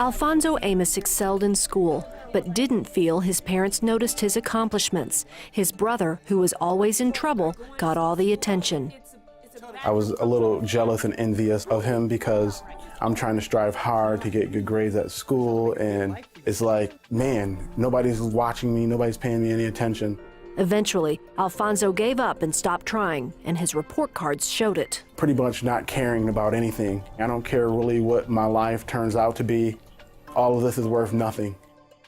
Alfonso Amos excelled in school, but didn't feel his parents noticed his accomplishments. His brother, who was always in trouble, got all the attention. I was a little jealous and envious of him because I'm trying to strive hard to get good grades at school, and it's like, man, nobody's watching me, nobody's paying me any attention. Eventually, Alfonso gave up and stopped trying, and his report cards showed it. Pretty much not caring about anything. I don't care really what my life turns out to be. All of this is worth nothing.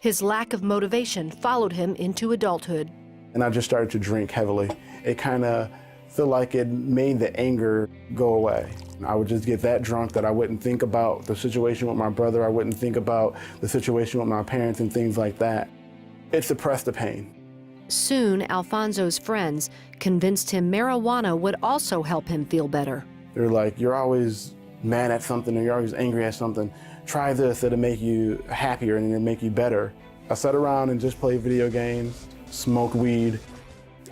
His lack of motivation followed him into adulthood. And I just started to drink heavily. It kind of felt like it made the anger go away. I would just get that drunk that I wouldn't think about the situation with my brother. I wouldn't think about the situation with my parents and things like that. It suppressed the pain. Soon, Alfonso's friends convinced him marijuana would also help him feel better. They're like, you're always mad at something or you're always angry at something. Try this, it'll make you happier and it'll make you better. I sat around and just played video games, smoked weed.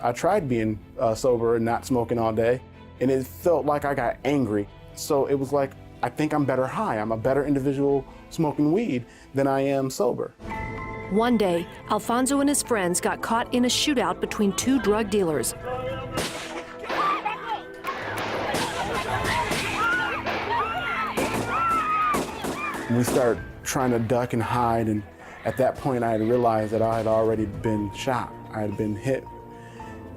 I tried being sober and not smoking all day, and it felt like I got angry. So it was like, I think I'm better high. I'm a better individual smoking weed than I am sober. One day, Alfonso and his friends got caught in a shootout between two drug dealers. We started trying to duck and hide, and at that point I had realized that I had already been shot. I had been hit.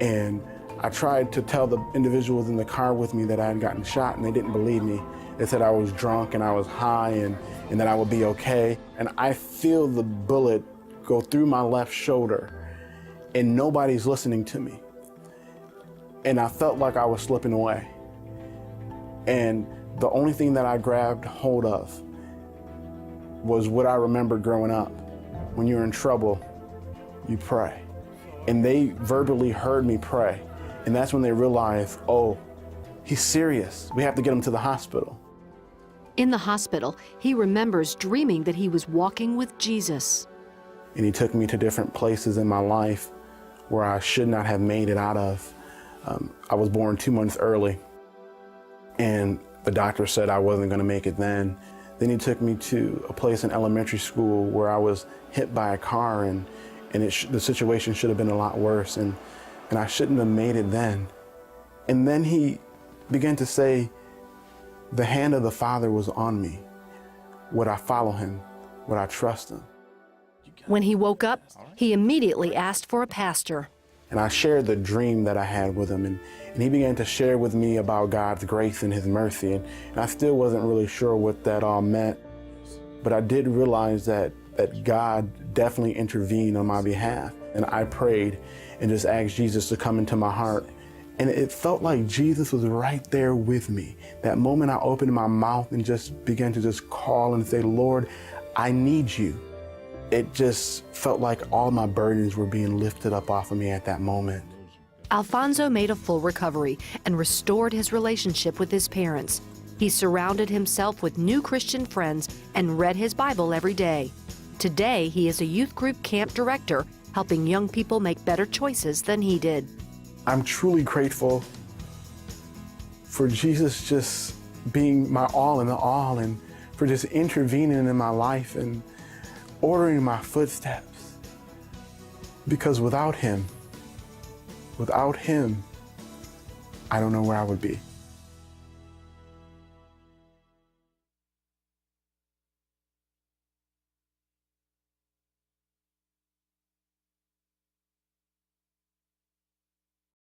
And I tried to tell the individuals in the car with me that I had gotten shot, and they didn't believe me. They said I was drunk and I was high and that I would be okay. And I feel the bullet go through my left shoulder, and nobody's listening to me. And I felt like I was slipping away. And the only thing that I grabbed hold of was what I remembered growing up. When you're in trouble, you pray. And they verbally heard me pray. And that's when they realized, oh, he's serious. We have to get him to the hospital. In the hospital, he remembers dreaming that he was walking with Jesus. And he took me to different places in my life where I should not have made it out of. I was born 2 months early, and the doctor said I wasn't gonna make it then. Then he took me to a place in elementary school where I was hit by a car, and the situation should have been a lot worse, and I shouldn't have made it then. And then he began to say, the hand of the Father was on me. Would I follow him? Would I trust him? When he woke up, he immediately asked for a pastor. And I shared the dream that I had with him, and he began to share with me about God's grace and his mercy, and I still wasn't really sure what that all meant, but I did realize that God definitely intervened on my behalf. And I prayed and just asked Jesus to come into my heart. And it felt like Jesus was right there with me. That moment I opened my mouth and just began to just call and say, Lord, I need you. It just felt like all my burdens were being lifted up off of me at that moment. Alfonso made a full recovery and restored his relationship with his parents. He surrounded himself with new Christian friends and read his Bible every day. Today, he is a youth group camp director, helping young people make better choices than he did. I'm truly grateful for Jesus just being my all in all, and for just intervening in my life and ordering my footsteps. Because without him, I don't know where I would be.